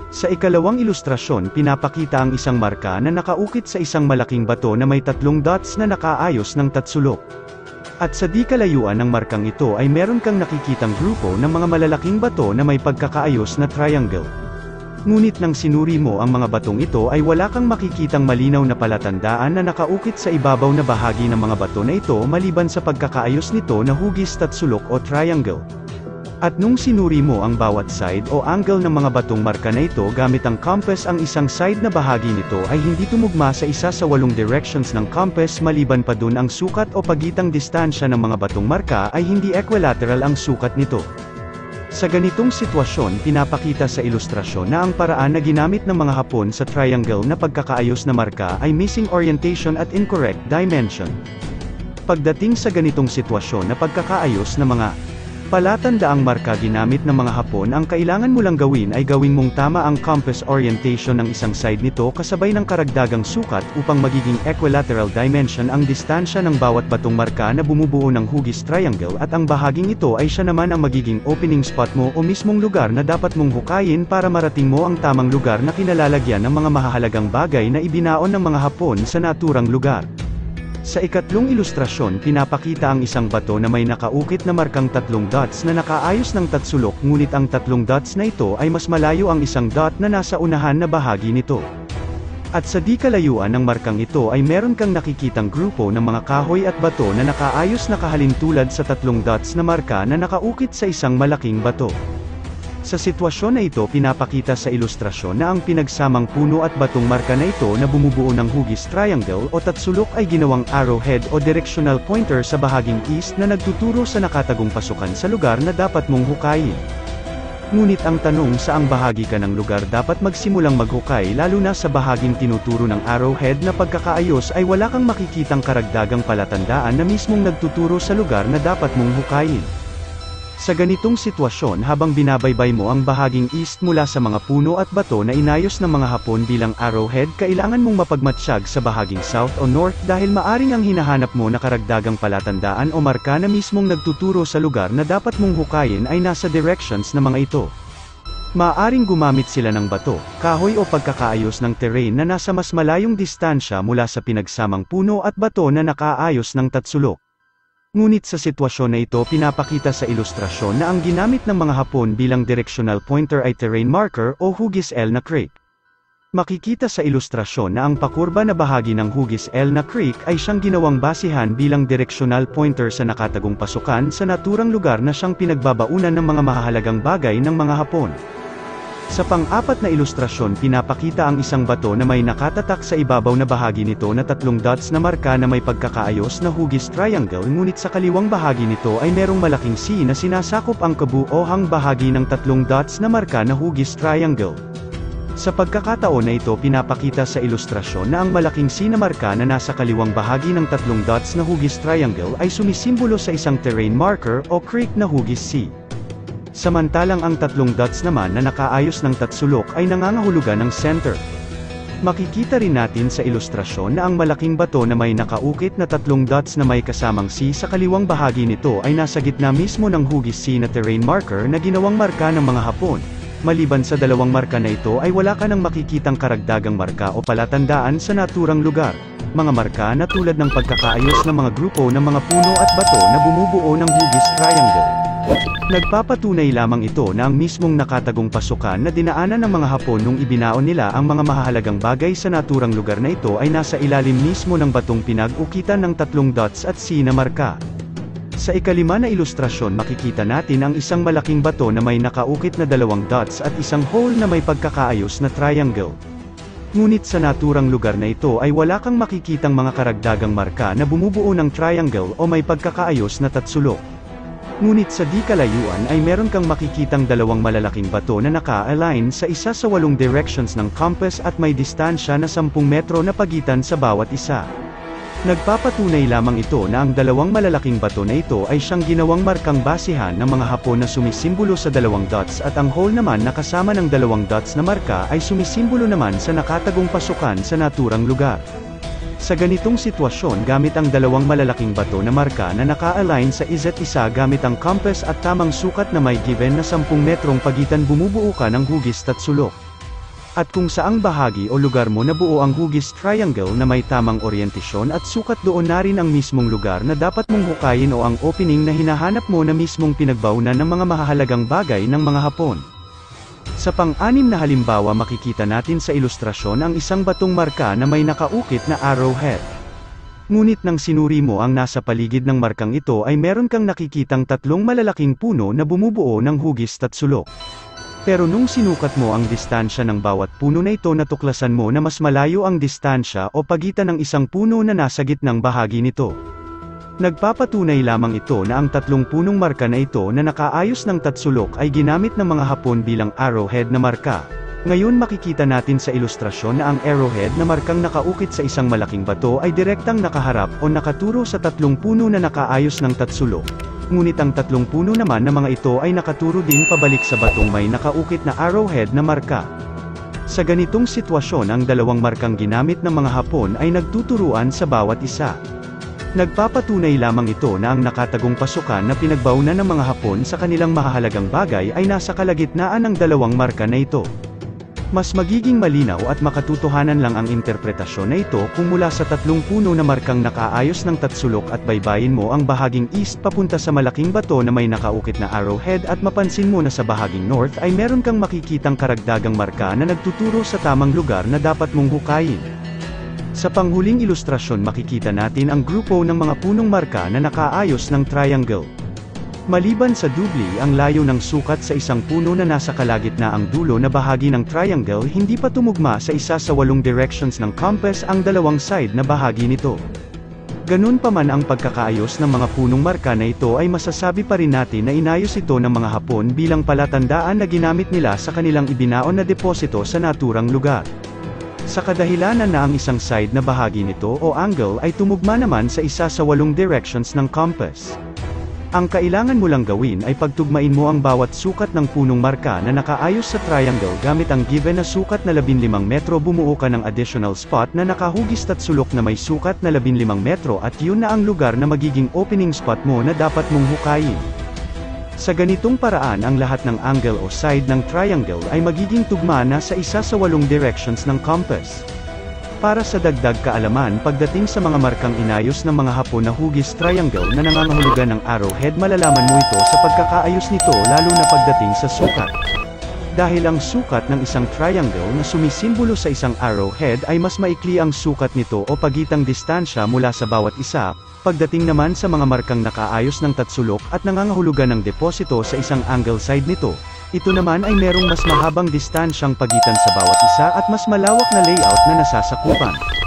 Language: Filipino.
Sa ikalawang ilustrasyon pinapakita ang isang marka na nakaukit sa isang malaking bato na may tatlong dots na nakaayos ng tatsulok. At sa di kalayuan ng markang ito ay meron kang nakikitang grupo ng mga malalaking bato na may pagkakaayos na triangle. Ngunit nang sinuri mo ang mga batong ito ay wala kang makikitang malinaw na palatandaan na nakaukit sa ibabaw na bahagi ng mga bato na ito maliban sa pagkakaayos nito na hugis tatsulok o triangle. At nung sinuri mo ang bawat side o angle ng mga batong marka na ito gamit ang compass, ang isang side na bahagi nito ay hindi tumugma sa isa sa 8 directions ng compass maliban pa dun ang sukat o pagitang distansya ng mga batong marka ay hindi equilateral ang sukat nito. Sa ganitong sitwasyon pinapakita sa ilustrasyon na ang paraan na ginamit ng mga Hapon sa triangle na pagkakaayos na marka ay missing orientation at incorrect dimension. Pagdating sa ganitong sitwasyon na pagkakaayos na mga palatandaang marka ginamit ng mga Hapon, ang kailangan mo lang gawin ay gawin mong tama ang compass orientation ng isang side nito kasabay ng karagdagang sukat upang magiging equilateral dimension ang distansya ng bawat batong marka na bumubuo ng hugis triangle, at ang bahaging ito ay siya naman ang magiging opening spot mo o mismong lugar na dapat mong hukayin para marating mo ang tamang lugar na kinalalagyan ng mga mahahalagang bagay na ibinaon ng mga Hapon sa naturang lugar. Sa ikatlong ilustrasyon pinapakita ang isang bato na may nakaukit na markang tatlong dots na nakaayos ng tatsulok, ngunit ang tatlong dots na ito ay mas malayo ang isang dot na nasa unahan na bahagi nito. At sa di kalayuan ng markang ito ay meron kang nakikitang grupo ng mga kahoy at bato na nakaayos na kahalintulad sa tatlong dots na marka na nakaukit sa isang malaking bato. Sa sitwasyon na ito pinapakita sa ilustrasyon na ang pinagsamang puno at batong marka na ito na bumubuo ng hugis triangle o tatsulok ay ginawang arrowhead o directional pointer sa bahaging east na nagtuturo sa nakatagong pasukan sa lugar na dapat mong hukayin. Ngunit ang tanong, saang bahagi ka ng lugar dapat magsimulang maghukay, lalo na sa bahaging tinuturo ng arrowhead na pagkakaayos ay wala kang makikitang karagdagang palatandaan na mismong nagtuturo sa lugar na dapat mong hukayin. Sa ganitong sitwasyon, habang binabaybay mo ang bahaging east mula sa mga puno at bato na inayos ng mga Hapon bilang arrowhead, kailangan mong mapagmatsyag sa bahaging south o north dahil maaring ang hinahanap mo na karagdagang palatandaan o marka na mismong nagtuturo sa lugar na dapat mong hukayin ay nasa directions na mga ito. Maaaring gumamit sila ng bato, kahoy o pagkakaayos ng terrain na nasa mas malayong distansya mula sa pinagsamang puno at bato na nakaayos ng tatsulok. Ngunit sa sitwasyon na ito pinapakita sa ilustrasyon na ang ginamit ng mga Hapon bilang directional pointer ay terrain marker o hugis L na creek. Makikita sa ilustrasyon na ang pakurba na bahagi ng hugis L na creek ay siyang ginawang basihan bilang directional pointer sa nakatagong pasukan sa naturang lugar na siyang pinagbabaunan ng mga mahahalagang bagay ng mga Hapon. Sa pang-apat na ilustrasyon pinapakita ang isang bato na may nakatatak sa ibabaw na bahagi nito na tatlong dots na marka na may pagkakaayos na hugis triangle, ngunit sa kaliwang bahagi nito ay merong malaking C na sinasakop ang kabuohang bahagi ng tatlong dots na marka na hugis triangle. Sa pagkakataon na ito pinapakita sa ilustrasyon na ang malaking C na marka na nasa kaliwang bahagi ng tatlong dots na hugis triangle ay sumisimbolo sa isang terrain marker o creek na hugis C. Samantalang ang tatlong dots naman na nakaayos ng tatsulok ay nangangahulugan ng center. Makikita rin natin sa ilustrasyon na ang malaking bato na may nakaukit na tatlong dots na may kasamang C sa kaliwang bahagi nito ay nasa gitna mismo ng hugis C na terrain marker na ginawang marka ng mga Hapon. Maliban sa dalawang marka na ito ay wala ka nang makikitang karagdagang marka o palatandaan sa naturang lugar. Mga marka na tulad ng pagkakaayos ng mga grupo ng mga puno at bato na bumubuo ng hugis triangle. Nagpapatunay lamang ito na ang mismong nakatagong pasukan na dinaanan ng mga Hapon nung ibinaon nila ang mga mahahalagang bagay sa naturang lugar na ito ay nasa ilalim mismo ng batong pinag-ukitan ng tatlong dots at C na marka. Sa ikalima na ilustrasyon makikita natin ang isang malaking bato na may nakaukit na dalawang dots at isang hole na may pagkakaayos na triangle. Ngunit sa naturang lugar na ito ay wala kang makikitang mga karagdagang marka na bumubuo ng triangle o may pagkakaayos na tatsulok. Ngunit sa di kalayuan ay meron kang makikitang dalawang malalaking bato na naka-align sa isa sa 8 directions ng compass at may distansya na 10 metro na pagitan sa bawat isa. Nagpapatunay lamang ito na ang dalawang malalaking bato na ito ay siyang ginawang markang basihan ng mga Hapon na sumisimbolo sa dalawang dots, at ang hole naman na kasama ng dalawang dots na marka ay sumisimbolo naman sa nakatagong pasukan sa naturang lugar. Sa ganitong sitwasyon gamit ang dalawang malalaking bato na marka na naka-align sa isa't isa gamit ang compass at tamang sukat na may given na 10 metrong pagitan bumubuo ka ng hugis tatsulok. At kung saang bahagi o lugar mo nabuo ang hugis triangle na may tamang oryentasyon at sukat, doon na rin ang mismong lugar na dapat mong hukayin o ang opening na hinahanap mo na mismong pinagbaunan ng mga mahahalagang bagay ng mga Hapon. Sa pang-anim na halimbawa, makikita natin sa ilustrasyon ang isang batong marka na may nakaukit na arrowhead. Ngunit nang sinuri mo ang nasa paligid ng markang ito ay meron kang nakikitang tatlong malalaking puno na bumubuo ng hugis tatsulok. Pero nung sinukat mo ang distansya ng bawat puno na ito, natuklasan mo na mas malayo ang distansya o pagitan ng isang puno na nasa gitnang bahagi nito. Nagpapatunay lamang ito na ang tatlong punong marka na ito na nakaayos ng tatsulok ay ginamit ng mga Hapon bilang arrowhead na marka. Ngayon makikita natin sa ilustrasyon na ang arrowhead na markang nakaukit sa isang malaking bato ay direktang nakaharap o nakaturo sa tatlong puno na nakaayos ng tatsulok. Ngunit ang tatlong puno naman na mga ito ay nakaturo din pabalik sa batong may nakaukit na arrowhead na marka. Sa ganitong sitwasyon, ang dalawang markang ginamit ng mga Hapon ay nagtuturuan sa bawat isa. Nagpapatunay lamang ito na ang nakatagong pasukan na pinagbaunan ng mga Hapon sa kanilang mahahalagang bagay ay nasa kalagitnaan ng dalawang marka na ito. Mas magiging malinaw at makatutuhanan lang ang interpretasyon na ito kung mula sa tatlong puno na markang nakaayos ng tatsulok at baybayin mo ang bahaging east papunta sa malaking bato na may nakaukit na arrowhead at mapansin mo na sa bahaging north ay meron kang makikitang karagdagang marka na nagtuturo sa tamang lugar na dapat mong hukayin. Sa panghuling ilustrasyon, makikita natin ang grupo ng mga punong marka na nakaayos ng triangle. Maliban sa dubli ang layo ng sukat sa isang puno na nasa kalagitnaang dulo na bahagi ng triangle, hindi pa tumugma sa isa sa 8 directions ng compass ang dalawang side na bahagi nito. Ganun pa man ang pagkakaayos ng mga punong marka na ito ay masasabi pa rin natin na inayos ito ng mga Hapon bilang palatandaan na ginamit nila sa kanilang ibinaon na deposito sa naturang lugar. Sa kadahilanan na ang isang side na bahagi nito o angle ay tumugma naman sa isa sa 8 directions ng compass. Ang kailangan mo lang gawin ay pagtugmain mo ang bawat sukat ng punong marka na nakaayos sa triangle gamit ang given na sukat na 15 metro. Bumuo ka ng additional spot na nakahugis tatsulok na may sukat na 15 metro at yun na ang lugar na magiging opening spot mo na dapat mong hukayin. Sa ganitong paraan, ang lahat ng angle o side ng triangle ay magiging tugma na sa isa sa 8 directions ng compass. Para sa dagdag kaalaman pagdating sa mga markang inayos ng mga Hapon na hugis triangle na nangangahulugan ng arrowhead, malalaman mo ito sa pagkakaayos nito lalo na pagdating sa sukat. Dahil ang sukat ng isang triangle na sumisimbolo sa isang arrowhead ay mas maikli ang sukat nito o pagitang distansya mula sa bawat isa, pagdating naman sa mga markang nakaayos ng tatsulok at nangangahulugan ng deposito sa isang angle side nito. Ito naman ay merong mas mahabang distansyang pagitan sa bawat isa at mas malawak na layout na nasasakupan.